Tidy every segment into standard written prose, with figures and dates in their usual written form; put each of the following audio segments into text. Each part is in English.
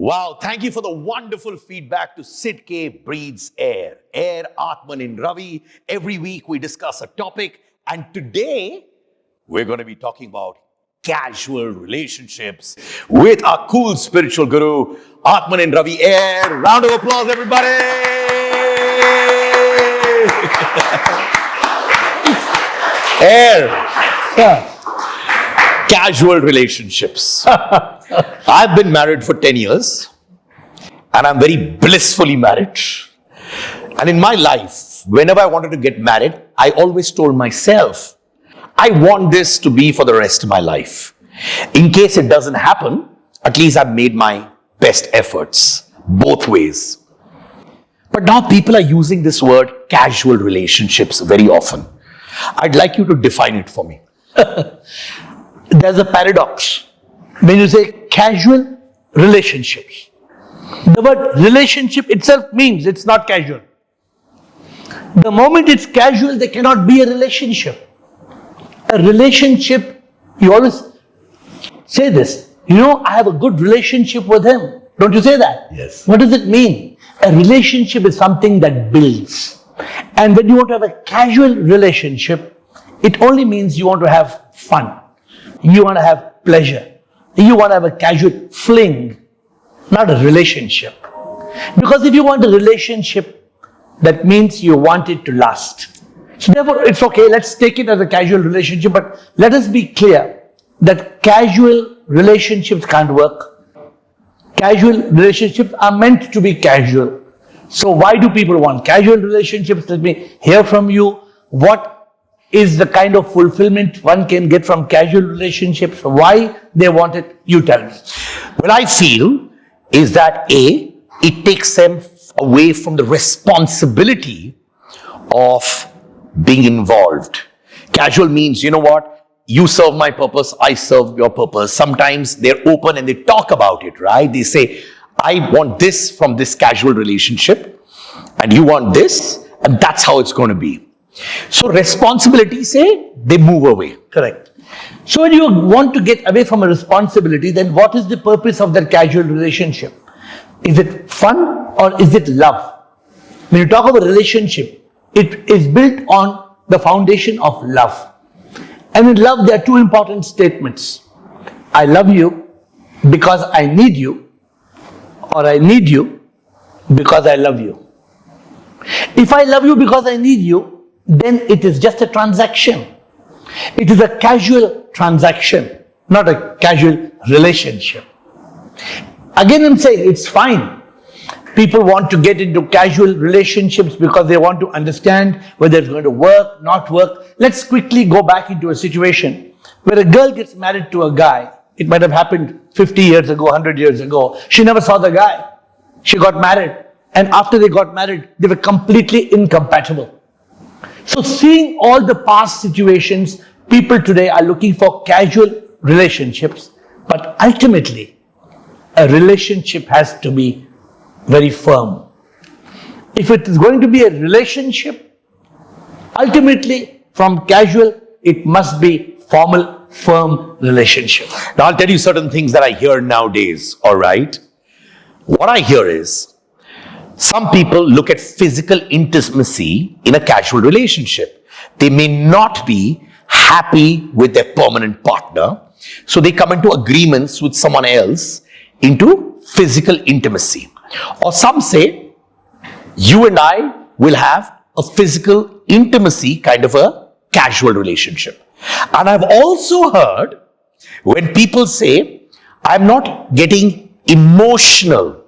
Wow, thank you for the wonderful feedback to Sid K Breathes AiR. AiR ATMAN in Ravi. Every week we discuss a topic, and today we're going to be talking about casual relationships with our cool spiritual guru, ATMAN in Ravi AiR. Round of applause, everybody! AiR. Casual relationships. I've been married for 10 years and I'm very blissfully married. And in my life, whenever I wanted to get married, I always told myself, I want this to be for the rest of my life. In case it doesn't happen, at least I've made my best efforts, both ways. But now people are using this word casual relationships very often. I'd like you to define it for me. There's a paradox. When you say casual relationships, the word relationship itself means it's not casual. The moment it's casual, there cannot be a relationship. A relationship, you always say this, I have a good relationship with him. Don't you say that? Yes. What does it mean? A relationship is something that builds. And when you want to have a casual relationship, it only means you want to have fun. You want to have pleasure. You want to have a casual fling, not a relationship. Because if you want a relationship, that means you want it to last. So therefore, it's okay, let's take it as a casual relationship, but let us be clear that casual relationships can't work. Casual relationships are meant to be casual. So why do people want casual relationships? Let me hear from you. What is the kind of fulfillment one can get from casual relationships? Why they want it? You tell me. What I feel is that A, it takes them away from the responsibility of being involved. Casual means, you serve my purpose, I serve your purpose. Sometimes they're open and they talk about it, right? They say, I want this from this casual relationship and you want this, and that's how it's going to be. So responsibility, say, they move away. Correct. So when you want to get away from a responsibility, then what is the purpose of that casual relationship? Is it fun or is it love? When you talk about relationship, it is built on the foundation of love. And in love, there are two important statements. I love you because I need you, or I need you because I love you. If I love you because I need you, then it is just a transaction. It is a casual transaction, not a casual relationship. Again, I'm saying it's fine. People want to get into casual relationships because they want to understand whether it's going to work, not work. Let's quickly go back into a situation where a girl gets married to a guy. It might have happened 50 years ago, 100 years ago. She never saw the guy. She got married. And after they got married, they were completely incompatible. So seeing all the past situations, people today are looking for casual relationships, but ultimately, a relationship has to be very firm. If it is going to be a relationship, ultimately, from casual, it must be formal, firm relationship. Now I'll tell you certain things that I hear nowadays, all right? What I hear is, some people look at physical intimacy in a casual relationship. They may not be happy with their permanent partner, so they come into agreements with someone else into physical intimacy. Or some say, you and I will have a physical intimacy kind of a casual relationship. And I've also heard when people say, I'm not getting emotional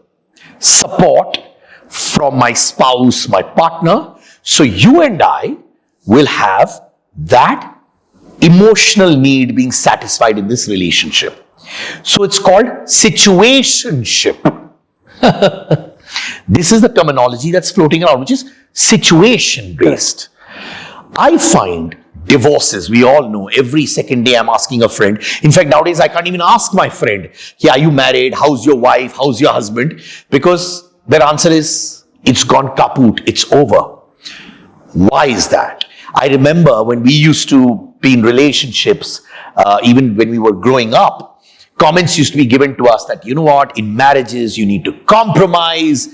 support from my spouse, my partner, so you and I will have that emotional need being satisfied in this relationship. So it's called situationship. This is the terminology that's floating around, which is situation based. I find divorces, we all know, every second day I'm asking a friend. In fact, nowadays I can't even ask my friend, are you married? How's your wife? How's your husband? Because their answer is, it's gone kaput, it's over. Why is that? I remember when we used to be in relationships, even when we were growing up, comments used to be given to us that, you know what, in marriages, you need to compromise.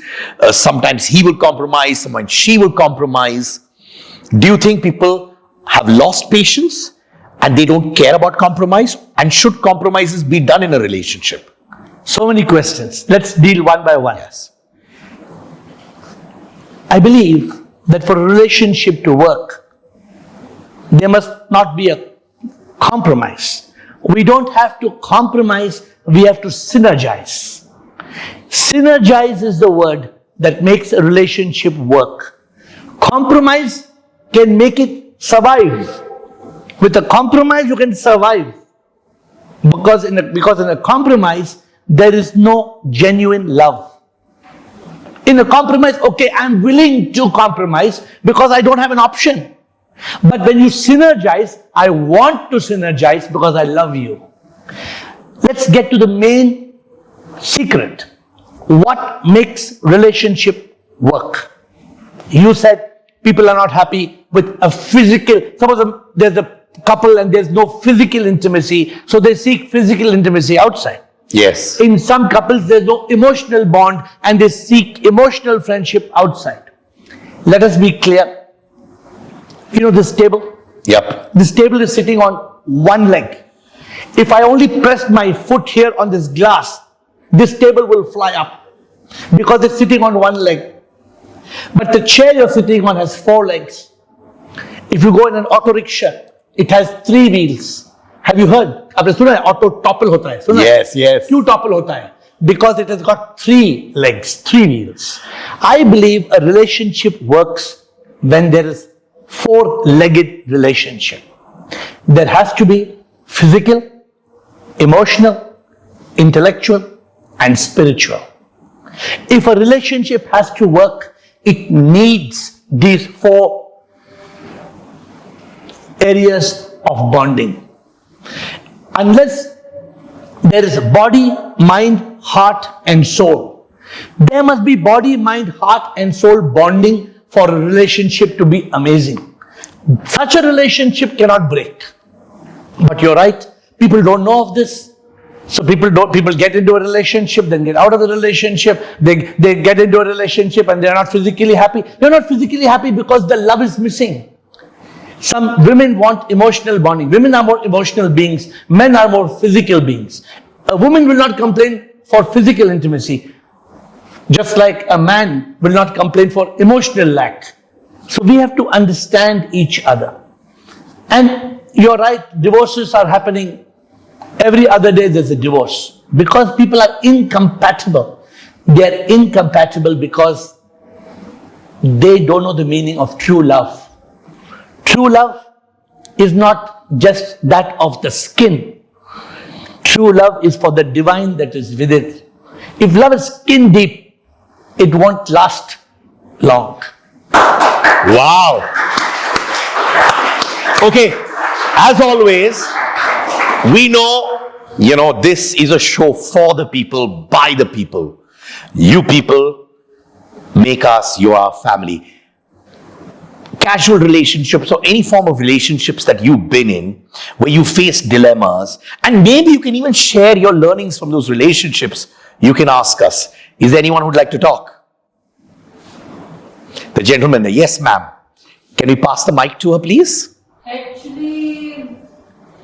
Sometimes he will compromise, sometimes she will compromise. Do you think people have lost patience and they don't care about compromise? And should compromises be done in a relationship? So many questions. Let's deal one by one. Yes. I believe that for a relationship to work, there must not be a compromise. We don't have to compromise, we have to synergize. Synergize is the word that makes a relationship work. Compromise can make it survive. With a compromise, you can survive. Because in a compromise, there is no genuine love. In a compromise, okay, I'm willing to compromise because I don't have an option. But when you synergize, I want to synergize because I love you. Let's get to the main secret. What makes relationship work? You said people are not happy with a physical, suppose there's a couple and there's no physical intimacy, so they seek physical intimacy outside. Yes. In some couples, there's no emotional bond and they seek emotional friendship outside. Let us be clear. You know this table? Yep. This table is sitting on one leg. If I only press my foot here on this glass, this table will fly up because it's sitting on one leg. But the chair you're sitting on has 4 legs. If you go in an auto rickshaw, it has 3 wheels. Have you heard? आपने सुना है auto topple होता है? सुना है? Yes, yes. क्यों topple होता है? Because it has got 3 legs, 3 wheels. I believe a relationship works when there is 4-legged relationship. There has to be physical, emotional, intellectual, and spiritual. If a relationship has to work, it needs these 4 areas of bonding. Unless there is body, mind, heart, and soul, there must be body, mind, heart, and soul bonding for a relationship to be amazing. Such a relationship cannot break. But you're right, people don't know of this. So people get into a relationship, then get out of the relationship, they get into a relationship and they're not physically happy. They're not physically happy because the love is missing. Some women want emotional bonding. Women are more emotional beings. Men are more physical beings. A woman will not complain for physical intimacy, just like a man will not complain for emotional lack. So we have to understand each other. And you're right, divorces are happening. Every other day there's a divorce. Because people are incompatible. They're incompatible because they don't know the meaning of true love. True love is not just that of the skin. True love is for the divine that is within. If love is skin deep, it won't last long. Wow. Okay, as always, we know, this is a show for the people, by the people. You people make us your family. Casual relationships or any form of relationships that you've been in, where you face dilemmas, and maybe you can even share your learnings from those relationships, you can ask us. Is there anyone who'd like to talk? The gentleman there. Yes, ma'am. Can we pass the mic to her, please? Actually,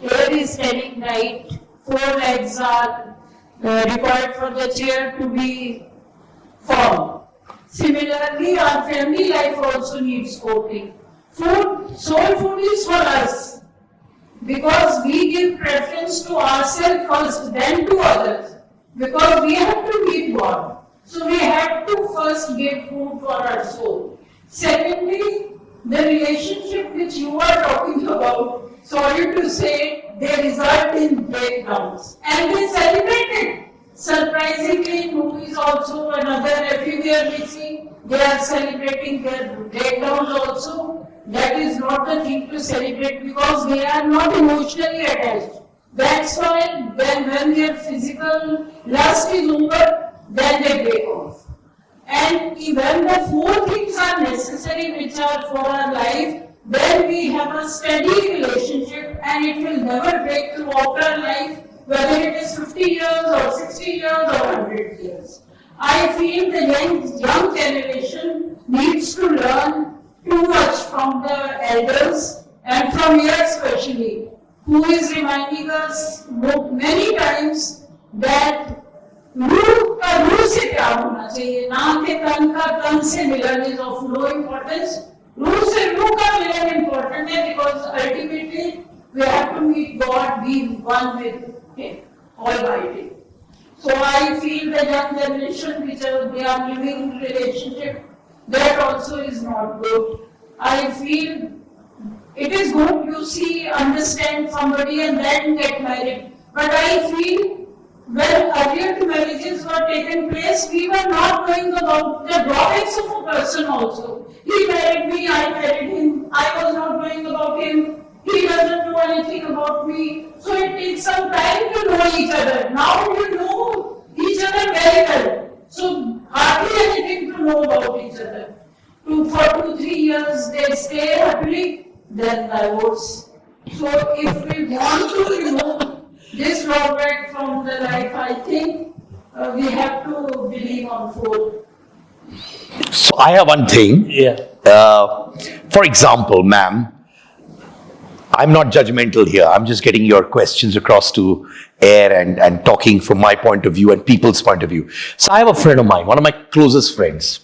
AiR is telling right, 4 legs are required for the chair to be formed. Similarly, our family life also needs 4 things. Food, soul food is for us. Because we give preference to ourselves first, then to others. Because we have to meet God. So we have to first give food for our soul. Secondly, the relationship which you are talking about, sorry to say, they result in breakdowns. And they celebrate it. Surprisingly, movies also, another if we are missing, they are celebrating their breakdowns also. That is not the thing to celebrate because they are not emotionally attached. That's why when their physical lust is over, then they break off. And when the 4 things are necessary which are for our life, then we have a steady relationship and it will never break throughout our life. whether it is 50 years or 60 years or 100 years. I feel the young generation needs to learn too much from the elders and from here especially, who is reminding us many times that रूह का रूह से प्यार होना चाहिए, ना कि तन का तन से मिलन is of no importance. रूह से रूह का मिलन important है because ultimately we have to meet God, be one with Him, Almighty. So I feel the young generation which they are living relationship, that also is not good. I feel it is good you see, understand somebody and then get married. But I feel when earlier marriages were taken place, we were not knowing about the drawbacks of a person also. He married me, I married him, I was not knowing about him, he doesn't know anything about me. So it takes some time to know each other. Now you know each other very well. So hardly anything to know about each other. For 2-3 years they stay happily, then divorce. So if we want to remove this drawback from the life, I think we have to believe on four. So I have one thing. Yeah. For example, ma'am, I'm not judgmental here. I'm just getting your questions across to AiR and talking from my point of view and people's point of view. So I have a friend of mine, one of my closest friends.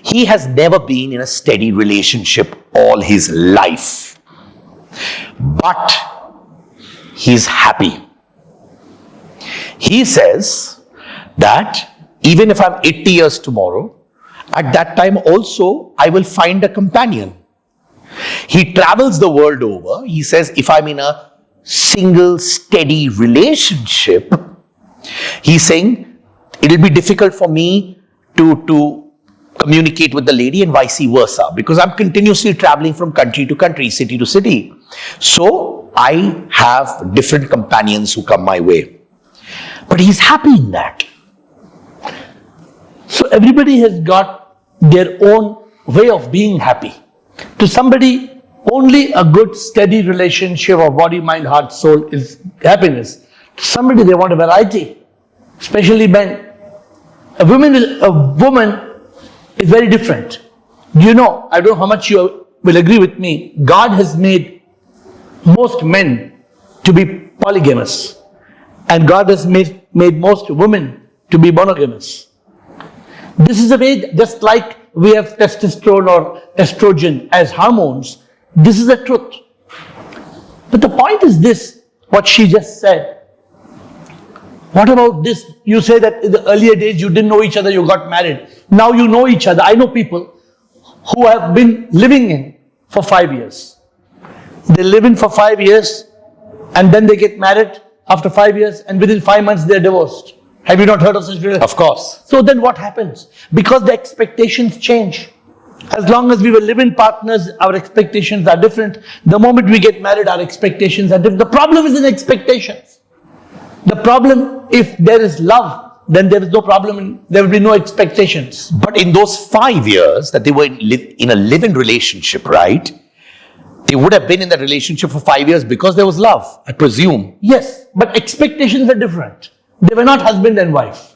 He has never been in a steady relationship all his life. But he's happy. He says that even if I'm 80 years tomorrow, at that time also I will find a companion. He travels the world over. He says if I'm in a single steady relationship, he's saying it'll be difficult for me to communicate with the lady and vice versa because I'm continuously traveling from country to country, city to city. So I have different companions who come my way. But he's happy in that. So everybody has got their own way of being happy. To somebody, only a good steady relationship of body, mind, heart, soul is happiness. To somebody, they want a variety, especially men. A woman is very different. Do you know, I don't know how much you will agree with me, God has made most men to be polygamous. And God has made most women to be monogamous. This is the way, just like we have testosterone or estrogen as hormones, this is the truth. But the point is this, what she just said. What about this? You say that in the earlier days you didn't know each other, you got married. Now you know each other. I know people who have been living in for 5 years. They live in for 5 years and then they get married after 5 years and within 5 months they're divorced. Have you not heard of such relationship? Of course. So then what happens? Because the expectations change. As long as we were living partners, our expectations are different. The moment we get married, our expectations are different. The problem is in expectations. The problem, if there is love, then there is no problem, there will be no expectations. But in those 5 years that they were in a live-in relationship, right? They would have been in that relationship for 5 years because there was love, I presume. Yes, but expectations are different. They were not husband and wife.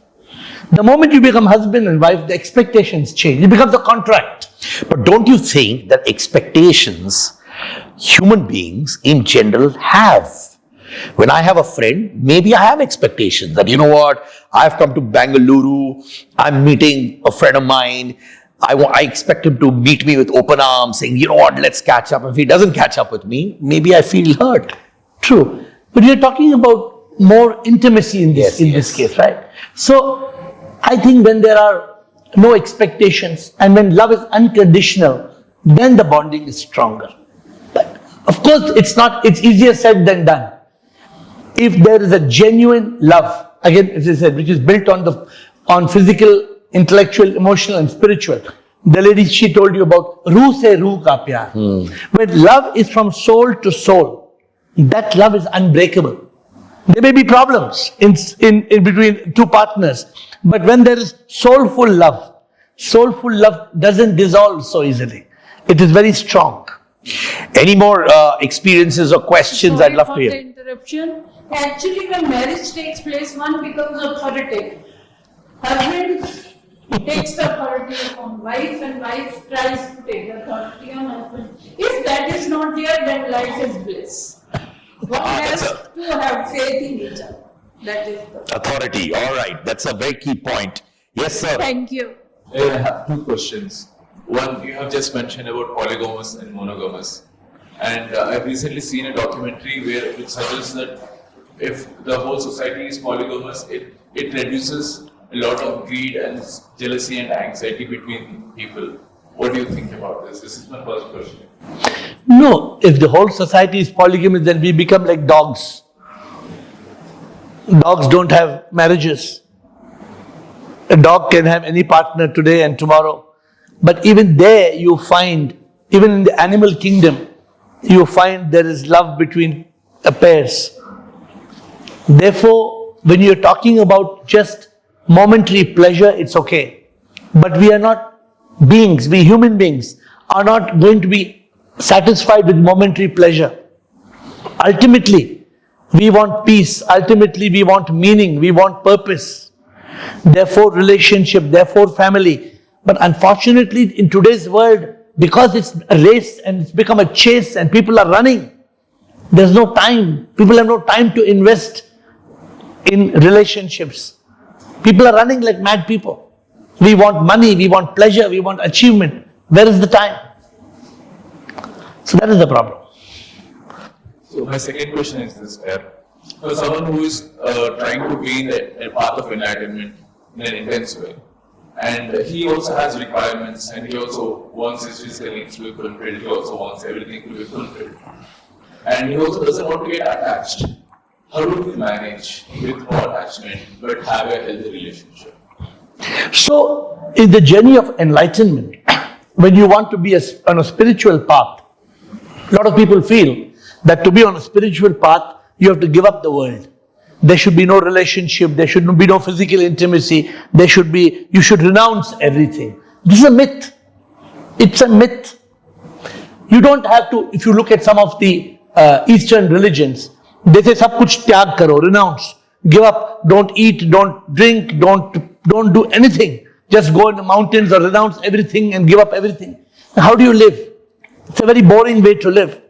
The moment you become husband and wife, the expectations change. It becomes a contract. But don't you think that expectations human beings in general have? When I have a friend, maybe I have expectations that, you know what, I've come to Bengaluru, I'm meeting a friend of mine, I expect him to meet me with open arms, saying, you know what, let's catch up. If he doesn't catch up with me, maybe I feel hurt. True. But you're talking about more intimacy in this case, right? So, I think when there are no expectations and when love is unconditional, then the bonding is stronger. But of course, it's easier said than done. If there is a genuine love, again, as I said, which is built on physical, intellectual, emotional, and spiritual. The lady, she told you about रूह से रूह का प्यार. When love is from soul to soul, that love is unbreakable. There may be problems in between two partners, but when there is soulful love doesn't dissolve so easily. It is very strong. Any more experiences or questions? Sorry I'd love to for hear. the interruption. Actually, when marriage takes place, one becomes authoritative. Husband takes the authority on wife, and wife tries to take the authority on husband. If that is not there, then life is bliss. One has to have faith in each other. That is the Authority. All right. That's a very key point. Yes, sir. Thank you. I have two questions. One, you have just mentioned about polygamous and monogamous. And I've recently seen a documentary which suggests that if the whole society is polygamous, it reduces a lot of greed and jealousy and anxiety between people. What do you think about this? This is my first question. No, if the whole society is polygamous, then we become like dogs. Dogs don't have marriages. A dog can have any partner today and tomorrow. But even there you find, even in the animal kingdom, you find there is love between pairs. Therefore, when you're talking about just momentary pleasure, it's okay. But we are not beings, we human beings are not going to be satisfied with momentary pleasure. Ultimately, we want peace. Ultimately, we want meaning. We want purpose. Therefore, relationship. Therefore, family. But unfortunately, in today's world, because it's a race and it's become a chase and people are running, there's no time. People have no time to invest in relationships. People are running like mad people. We want money, we want pleasure, we want achievement. Where is the time? So that is the problem. So my second question is this, for someone who is trying to be in a path of enlightenment in an intense way, and he also has requirements, and he also wants his physical needs to be fulfilled, he also wants everything to be fulfilled, and he also doesn't want to get attached. How do we manage with no attachment but have a healthy relationship? So, in the journey of enlightenment, when you want to be on a spiritual path, a lot of people feel that to be on a spiritual path, you have to give up the world. There should be no relationship, there should be no physical intimacy, you should renounce everything. This is a myth. It's a myth. You don't have to, if you look at some of the Eastern religions, they say, sab kuch tyag karo, renounce, give up, don't eat, don't drink, don't do anything. Just go in the mountains or renounce everything and give up everything. How do you live? It's a very boring way to live.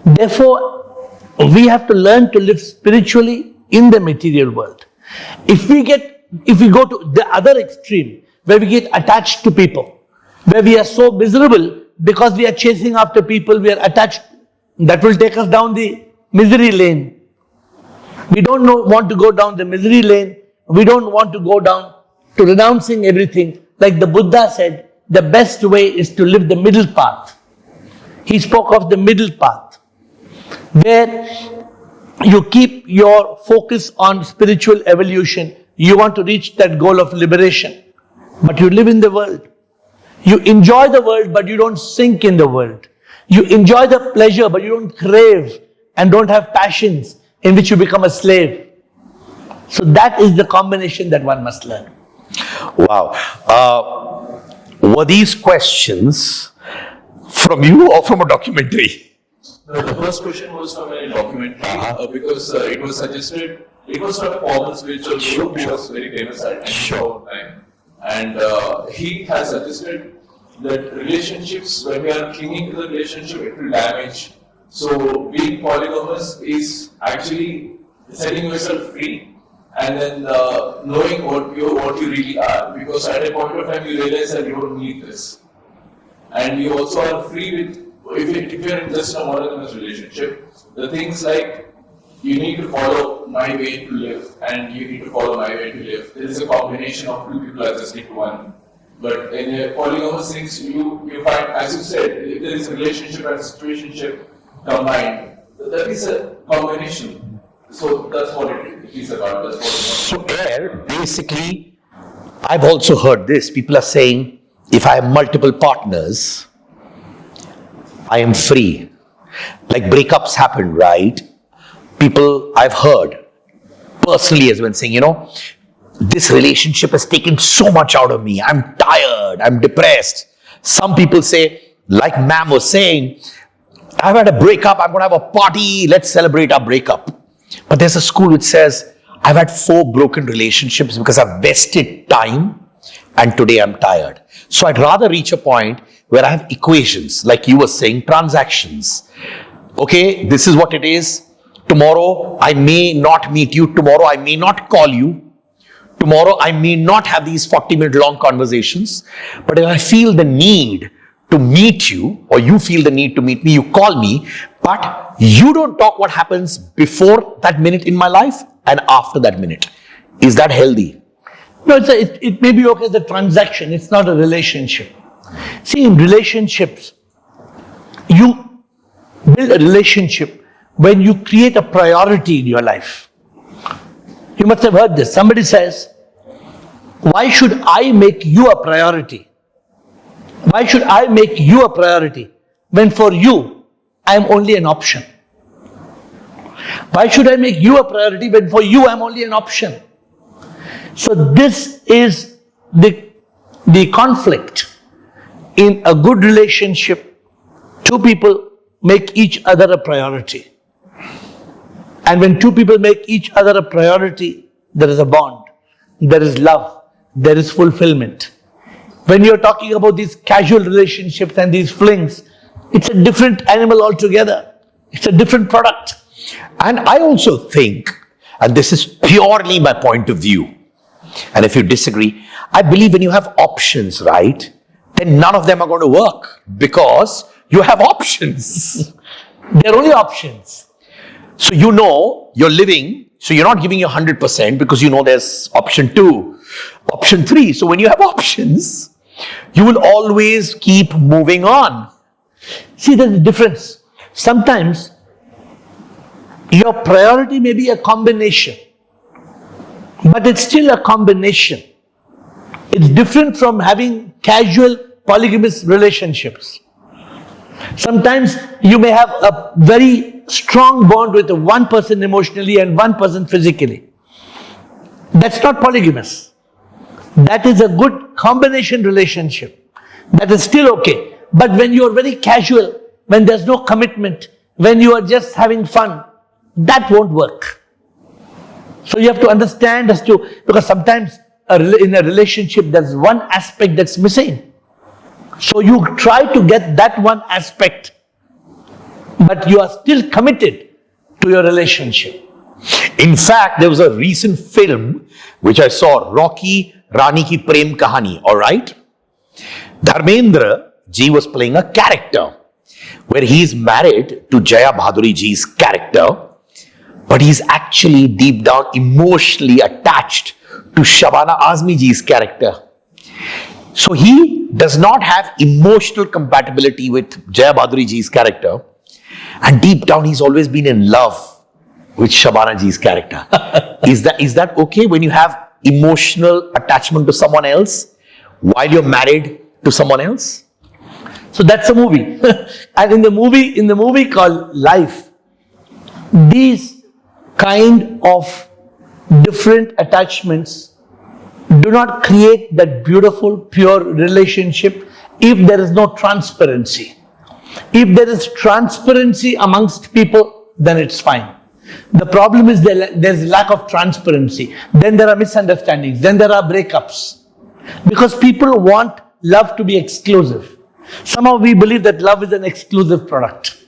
Therefore, we have to learn to live spiritually in the material world. If we go to the other extreme, where we get attached to people, where we are so miserable because we are chasing after people, we are attached, that will take us down the misery lane. We don't want to go down the misery lane. We don't want to go down to renouncing everything. Like the Buddha said, the best way is to live the middle path. He spoke of the middle path, where you keep your focus on spiritual evolution. You want to reach that goal of liberation, but you live in the world. You enjoy the world, but you don't sink in the world. You enjoy the pleasure, but you don't crave and don't have passions in which you become a slave. So that is the combination that one must learn. Wow. Were these questions from you or from a documentary? No, the first question was from a documentary because it was suggested, it was from a former spiritual guru who was very famous at the time. And he has suggested that relationships, when we are clinging to the relationship, it will damage. So being polygamous is actually setting yourself free and then knowing what you really are. Because at a point of time you realize that you don't need this. And you also are free with, if you're in just a monogamous relationship, the things like you need to follow my way to live and you need to follow my way to live. There is a combination of two people adjusting to one. But in a polygamous things, you find, as you said, if there is a relationship and situationship combined, that is a combination. So that's what it is about. That's what So AiR, basically, I've also heard this. People are saying, if I have multiple partners, I am free. Like breakups happen, right? People I've heard personally as well saying, this relationship has taken so much out of me. I'm tired. I'm depressed. Some people say, like Ma'am was saying, I've had a breakup. I'm going to have a party. Let's celebrate our breakup. But there's a school which says, I've had 4 broken relationships because I've wasted time and today I'm tired. So I'd rather reach a point where I have equations, like you were saying, transactions. Okay, this is what it is. Tomorrow I may not meet you. Tomorrow I may not call you. Tomorrow I may not have these 40-minute long conversations. But if I feel the need to meet you, or you feel the need to meet me, you call me, but you don't talk what happens before that minute in my life and after that minute. Is that healthy? No, it may be okay as a transaction. It's not a relationship. See, in relationships, you build a relationship when you create a priority in your life. You must have heard this. Somebody says, why should I make you a priority? Why should I make you a priority when for you, I am only an option? Why should I make you a priority when for you, I am only an option? So this is the conflict. In a good relationship, 2 people make each other a priority. And when 2 people make each other a priority, there is a bond, there is love, there is fulfillment. When you're talking about these casual relationships and these flings, it's a different animal altogether. It's a different product. And I also think, and this is purely my point of view, and if you disagree, I believe when you have options, right, then none of them are going to work because you have options. They're only options. So you know you're living, so you're not giving your 100% because you know there's option 2, option 3. So when you have options, you will always keep moving on. See, there's a difference. Sometimes your priority may be a combination, but it's still a combination. It's different from having casual polygamous relationships. Sometimes you may have a very strong bond with one person emotionally and one person physically. That's not polygamous. That is a good combination relationship. That is still okay. But when you are very casual, when there's no commitment, when you are just having fun, that won't work. So you have to understand because sometimes in a relationship there's one aspect that's missing. So you try to get that one aspect, but you are still committed to your relationship. In fact, there was a recent film which I saw, Rocky Rani Ki Prem Kahani, alright? Dharmendra ji was playing a character where he is married to Jaya Bhaduri ji's character, but he's actually deep down emotionally attached to Shabana Azmi ji's character. So he does not have emotional compatibility with Jaya Bhaduri ji's character, and deep down he's always been in love with Shabana ji's character. Is that okay when you have emotional attachment to someone else while you're married to someone else? So that's a movie. And in the movie called Life, these kind of different attachments do not create that beautiful, pure relationship if there is no transparency. If there is transparency amongst people, then it's fine. The problem is there's lack of transparency. Then there are misunderstandings. Then there are breakups. Because people want love to be exclusive. Somehow we believe that love is an exclusive product.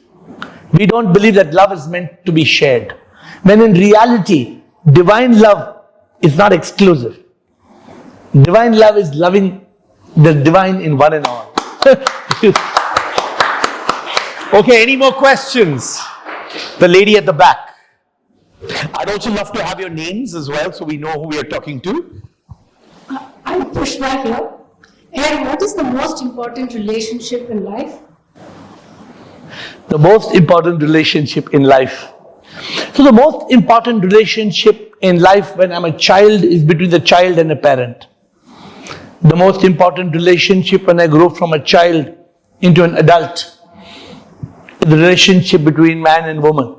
We don't believe that love is meant to be shared. When in reality, divine love is not exclusive. Divine love is loving the divine in one and all. Okay, any more questions? The lady at the back. I'd also love to have your names as well so we know who we are talking to. I'm Pushpa here. And what is the most important relationship in life? The most important relationship in life. So the most important relationship in life when I'm a child is between the child and a parent. The most important relationship when I grow from a child into an adult is the relationship between man and woman.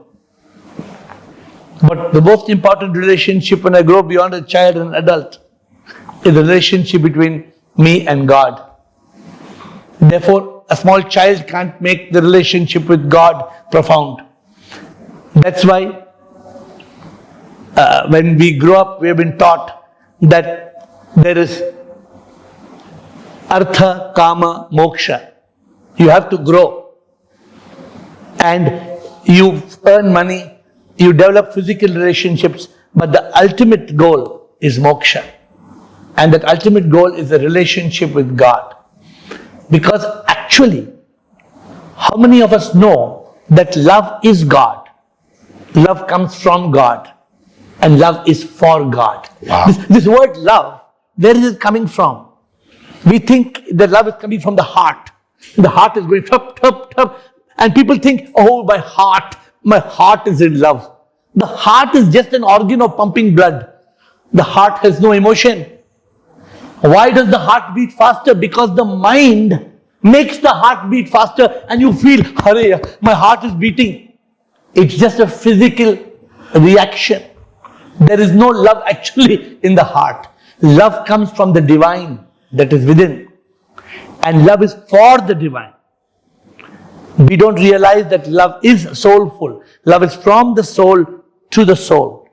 But the most important relationship when I grow beyond a child and an adult is the relationship between me and God. Therefore, a small child can't make the relationship with God profound. That's why When we grow up, we have been taught that there is artha, kama, moksha. You have to grow. And you earn money, you develop physical relationships, but the ultimate goal is moksha. And that ultimate goal is a relationship with God. Because actually, how many of us know that love is God? Love comes from God. And love is for God. Wow. This word love, where is it coming from? We think that love is coming from the heart. The heart is going tup, tup, tup. And people think, oh, my heart is in love. The heart is just an organ of pumping blood. The heart has no emotion. Why does the heart beat faster? Because the mind makes the heart beat faster and you feel, hurry, my heart is beating. It's just a physical reaction. There is no love actually in the heart. Love comes from the divine that is within. And love is for the divine. We don't realize that love is soulful. Love is from the soul to the soul.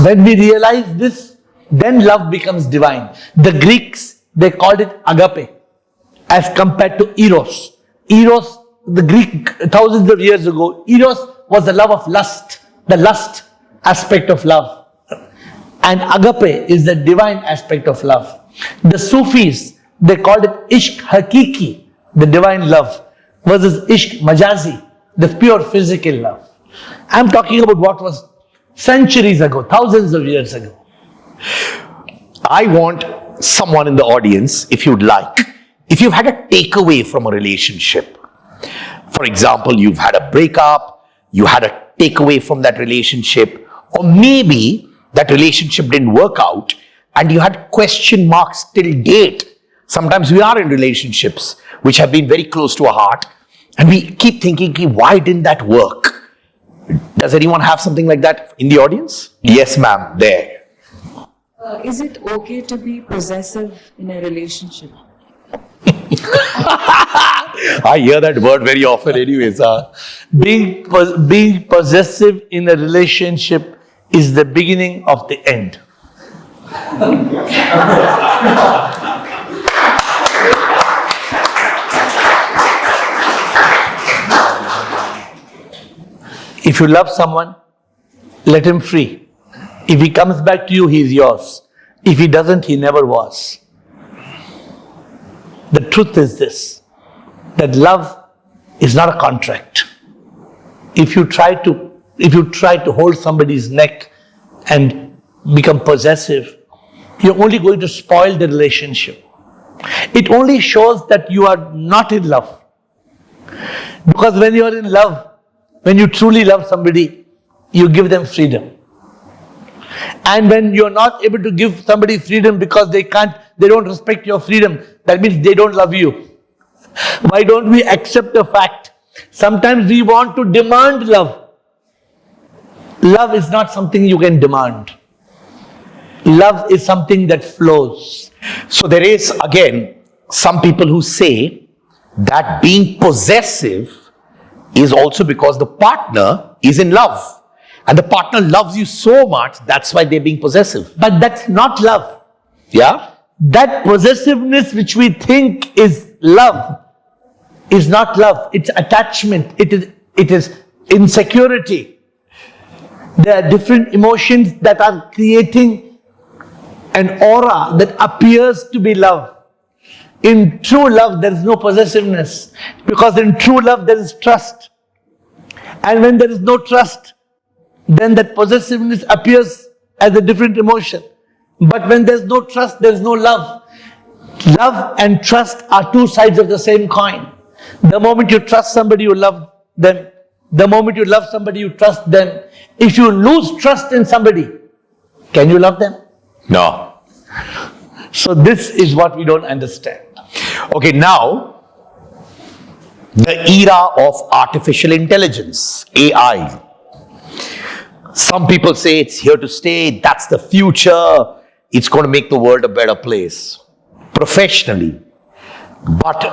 When we realize this, then love becomes divine. The Greeks, they called it agape as compared to eros. Eros, the Greek thousands of years ago, eros was the love of lust, the lust aspect of love. And agape is the divine aspect of love. The Sufis, they called it ishq hakiki, the divine love, versus ishq majazi, the pure physical love. I'm talking about what was centuries ago, thousands of years ago. I want someone in the audience, if you'd like, if you've had a takeaway from a relationship. For example, you've had a breakup, you had a takeaway from that relationship, or maybe that relationship didn't work out and you had question marks till date. Sometimes we are in relationships which have been very close to our heart and we keep thinking, why didn't that work? Does anyone have something like that in the audience? Yes, ma'am, there. Is it okay to be possessive in a relationship? I hear that word very often anyways. Being possessive in a relationship is the beginning of the end. If you love someone, let him free. If he comes back to you, he is yours. If he doesn't, he never was. The truth is this, that love is not a contract. If you try to hold somebody's neck and become possessive, you're only going to spoil the relationship. It only shows that you are not in love. Because when you are in love, when you truly love somebody, you give them freedom. And when you're not able to give somebody freedom because they don't respect your freedom, that means they don't love you. Why don't we accept the fact? Sometimes we want to demand love. Love is not something you can demand. Love is something that flows. So there is, again, some people who say that being possessive is also because the partner is in love. And the partner loves you so much, that's why they're being possessive. But that's not love. Yeah? That possessiveness which we think is love is not love. It's attachment. It is insecurity. There are different emotions that are creating an aura that appears to be love. In true love, there is no possessiveness. Because in true love, there is trust. And when there is no trust, then that possessiveness appears as a different emotion. But when there's no trust, there's no love. Love and trust are two sides of the same coin. The moment you trust somebody, you love them. The moment you love somebody, you trust them. If you lose trust in somebody, can you love them? No. So this is what we don't understand. Okay, now, the era of artificial intelligence, AI. Some people say it's here to stay, that's the future, it's going to make the world a better place, professionally. But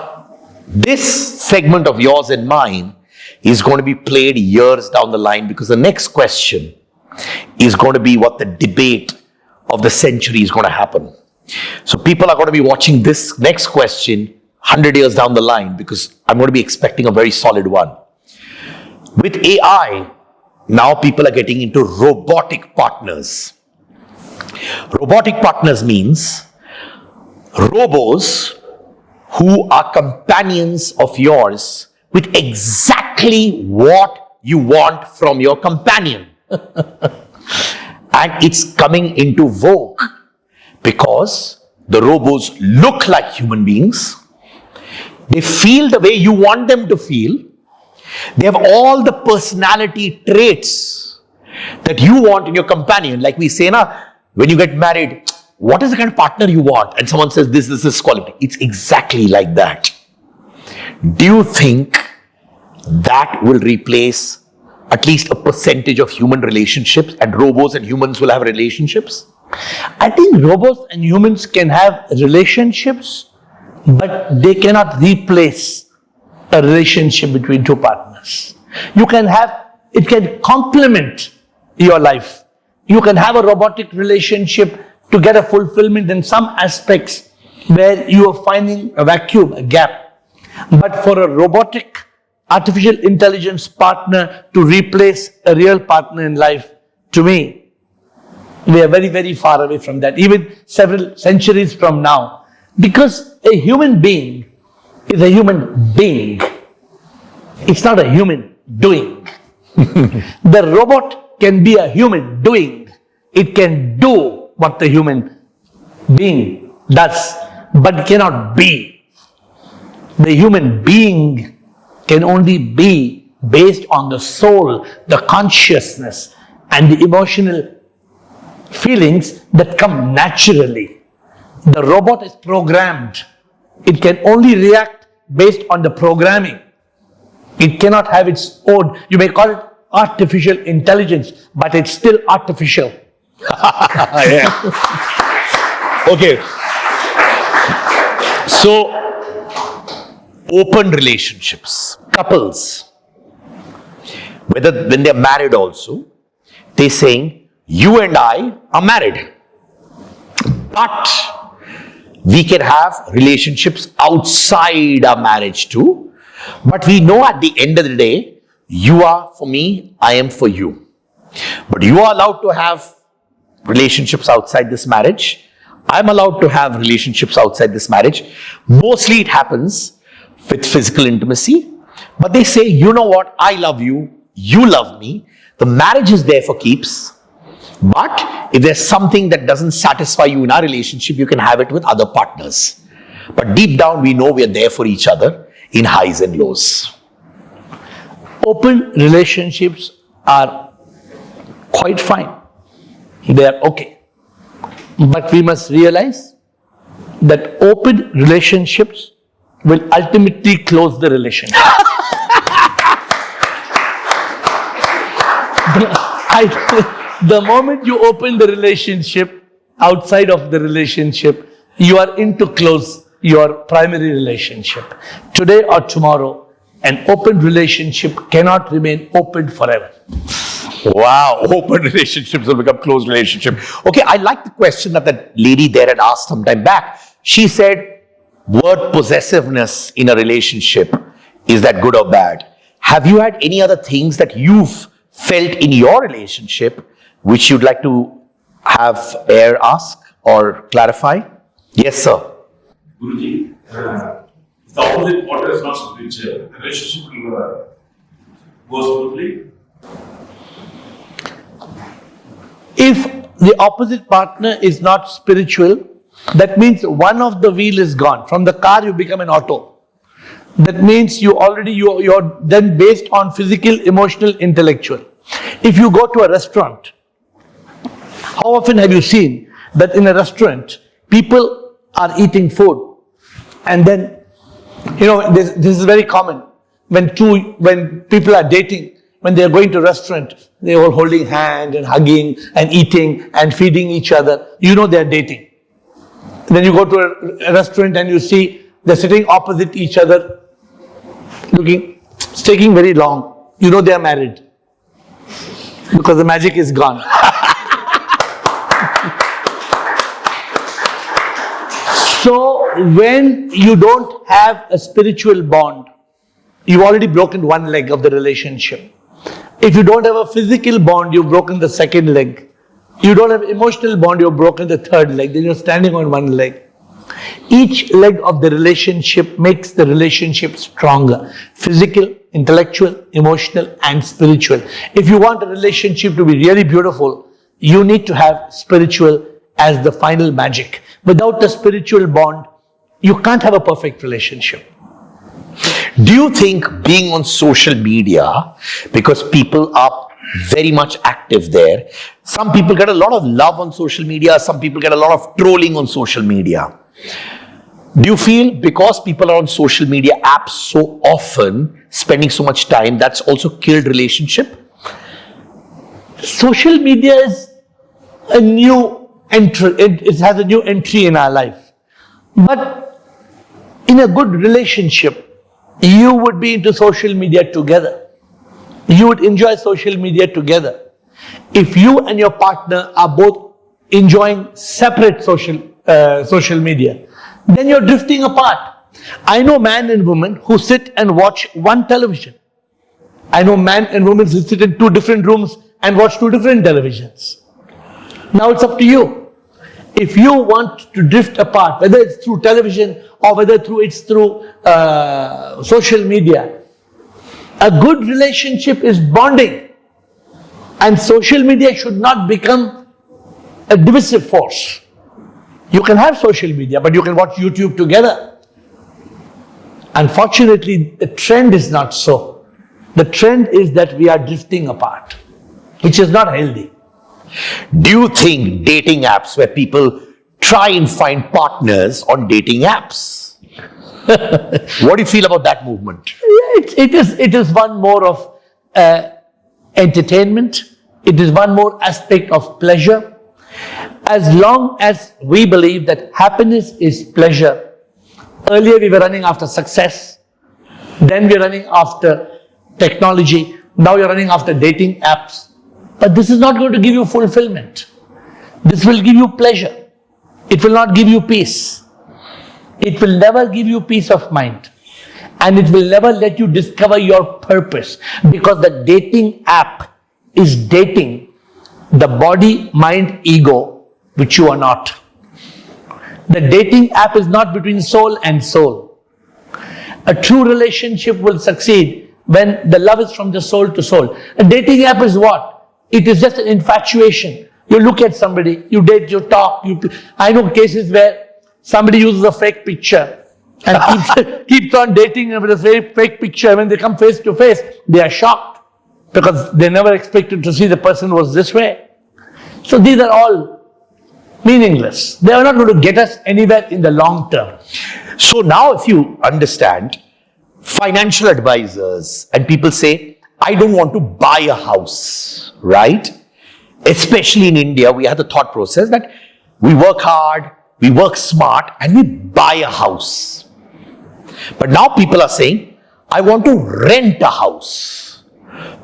this segment of yours and mine is going to be played years down the line, because the next question is going to be what the debate of the century is going to happen. So people are going to be watching this next question 100 years down the line, because I'm going to be expecting a very solid one. With AI, now people are getting into robotic partners. Robotic partners means robos who are companions of yours with exactly what you want from your companion. And it's coming into vogue because the robos look like human beings. They feel the way you want them to feel. They have all the personality traits that you want in your companion. Like we say, when you get married, what is the kind of partner you want? And someone says, this quality. It's exactly like that. Do you think that will replace at least a percentage of human relationships, and robots and humans will have relationships? I think robots and humans can have relationships, but they cannot replace a relationship between two partners. It can complement your life. You can have a robotic relationship to get a fulfillment in some aspects where you are finding a vacuum, a gap. But for a robotic, artificial intelligence partner to replace a real partner in life, to me, we are very, very far away from that, even several centuries from now. Because a human being is a human being. It's not a human doing. The robot can be a human doing. It can do what the human being does, but it cannot be. The human being can only be based on the soul, the consciousness, and the emotional feelings that come naturally. The robot is programmed. It can only react based on the programming. It cannot have its own, you may call it artificial intelligence, but it's still artificial. Yeah. Okay. So, open relationships, couples, when they're married also, they're saying, you and I are married, but we can have relationships outside our marriage too. But we know at the end of the day, you are for me, I am for you. But you are allowed to have relationships outside this marriage. I'm allowed to have relationships outside this marriage. Mostly it happens with physical intimacy. But they say, you know what, I love you, you love me. The marriage is there for keeps. But if there's something that doesn't satisfy you in our relationship, you can have it with other partners. But deep down, we know we are there for each other in highs and lows. Open relationships are quite fine. They are okay. But we must realize that open relationships will ultimately close the relationship. The moment you open the relationship, outside of the relationship, you are in to close your primary relationship. Today or tomorrow, an open relationship cannot remain open forever. Wow, open relationships will become closed relationship. Okay, I like the question that that lady there had asked some time back. She said, word possessiveness in a relationship, is that good or bad? Have you had any other things that you've felt in your relationship which you'd like to have AiR ask or clarify? Yes, sir. Guruji, the opposite water is not spiritual. The relationship will go smoothly. If the opposite partner is not spiritual, that means one of the wheel is gone. From the car, you become an auto. That means you're then based on physical, emotional, intellectual. If you go to a restaurant, how often have you seen that in a restaurant, people are eating food and then, this is very common. When people are dating, when they are going to a restaurant, they are all holding hands and hugging and eating and feeding each other. You know they are dating. Then you go to a restaurant and you see they're sitting opposite each other it's taking very long. You know they are married. Because the magic is gone. So when you don't have a spiritual bond, you've already broken one leg of the relationship. If you don't have a physical bond, you've broken the second leg. You don't have emotional bond, you've broken the third leg. Then you're standing on one leg. Each leg of the relationship makes the relationship stronger. Physical, intellectual, emotional, and spiritual. If you want a relationship to be really beautiful, you need to have spiritual as the final magic. Without a spiritual bond, you can't have a perfect relationship. Do you think being on social media, because people are very much active there, some people get a lot of love on social media, some people get a lot of trolling on social media. Do you feel because people are on social media apps so often, spending so much time, that's also killed relationship? Social media is a new entry, it has a new entry in our life. But in a good relationship, you would be into social media together. You would enjoy social media together. If you and your partner are both enjoying separate social media, then you're drifting apart. I know man and woman who sit and watch one television. I know man and woman who sit in two different rooms and watch two different televisions. Now it's up to you. If you want to drift apart, whether it's through television or whether it's through social media, a good relationship is bonding. And social media should not become a divisive force. You can have social media, but you can watch YouTube together. Unfortunately, the trend is not so. The trend is that we are drifting apart, which is not healthy. Do you think dating apps where people try and find partners on dating apps? What do you feel about that movement? It is one more of entertainment. It is one more aspect of pleasure. As long as we believe that happiness is pleasure, earlier we were running after success, then we're running after technology, now you're running after dating apps. But this is not going to give you fulfillment. This will give you pleasure. It will not give you peace. It will never give you peace of mind. And it will never let you discover your purpose. Because the dating app is dating the body, mind, ego, which you are not. The dating app is not between soul and soul. A true relationship will succeed when the love is from the soul to soul. A dating app is what? It is just an infatuation. You look at somebody, you date, you talk. I know cases where somebody uses a fake picture and keeps on dating with a fake picture. When they come face to face, they are shocked because they never expected to see the person was this way. So these are all meaningless. They are not going to get us anywhere in the long term. So now if you understand, financial advisors and people say, I don't want to buy a house, right? Especially in India, we have the thought process that we work hard, we work smart, and we buy a house. But now people are saying, I want to rent a house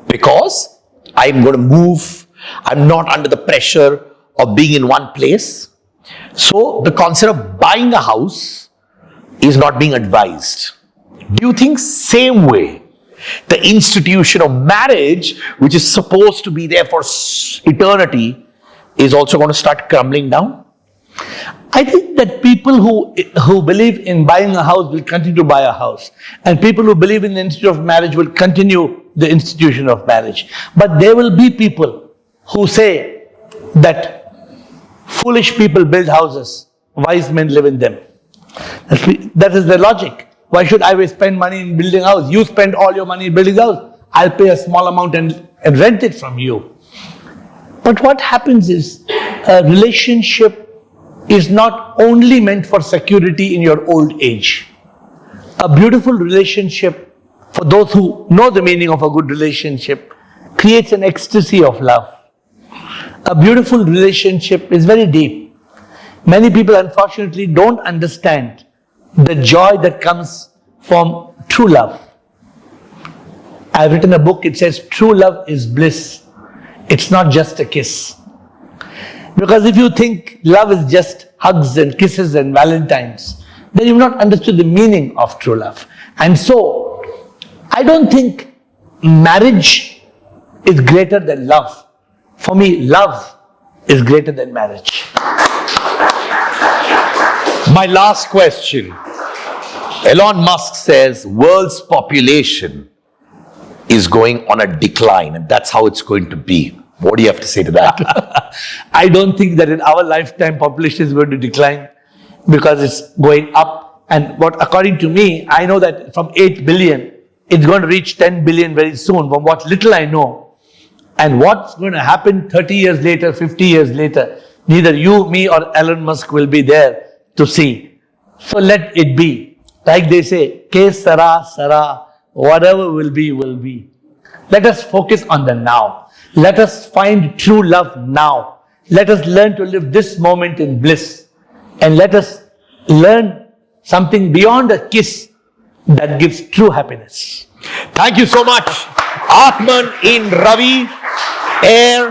because I'm going to move. I'm not under the pressure of being in one place. So the concept of buying a house is not being advised. Do you think same way the institution of marriage, which is supposed to be there for eternity, is also going to start crumbling down? I think that people who believe in buying a house will continue to buy a house. And people who believe in the institution of marriage will continue the institution of marriage. But there will be people who say that foolish people build houses, wise men live in them. That is the logic. Why should I spend money in building a house? You spend all your money in building a house. I'll pay a small amount and rent it from you. But what happens is a relationship is not only meant for security in your old age. A beautiful relationship, for those who know the meaning of a good relationship, creates an ecstasy of love. A beautiful relationship is very deep. Many people unfortunately don't understand the joy that comes from true love. I've written a book, it says true love is bliss. It's not just a kiss. Because if you think love is just hugs and kisses and valentines, then you've not understood the meaning of true love. And so, I don't think marriage is greater than love. For me, love is greater than marriage. My last question. Elon Musk says world's population is going on a decline, and that's how it's going to be. What do you have to say to that? I don't think that in our lifetime population is going to decline, because it's going up. And what, according to me, I know that from 8 billion, it's going to reach 10 billion very soon, from what little I know. And what's going to happen 30 years later, 50 years later, neither you, me, or Elon Musk will be there to see. So let it be. Like they say, Ke Sara Sara, whatever will be, will be. Let us focus on the now. Let us find true love now. Let us learn to live this moment in bliss. And let us learn something beyond a kiss that gives true happiness. Thank you so much. Atman in Ravi, AiR.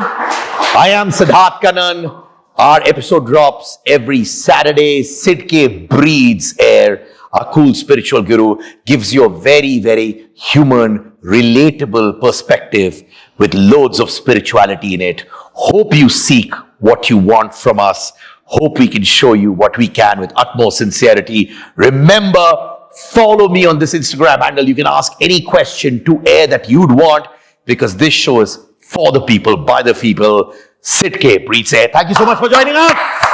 I am Siddarth Kannan. Our episode drops every Saturday. Sidke breathes AiR. Our cool spiritual guru gives you a very, very human, relatable perspective with loads of spirituality in it. Hope you seek what you want from us. Hope we can show you what we can with utmost sincerity. Remember, follow me on this Instagram handle. You can ask any question to AiR that you'd want, because this show is for the people, by the people. Sidke breathes AiR. Thank you so much for joining us.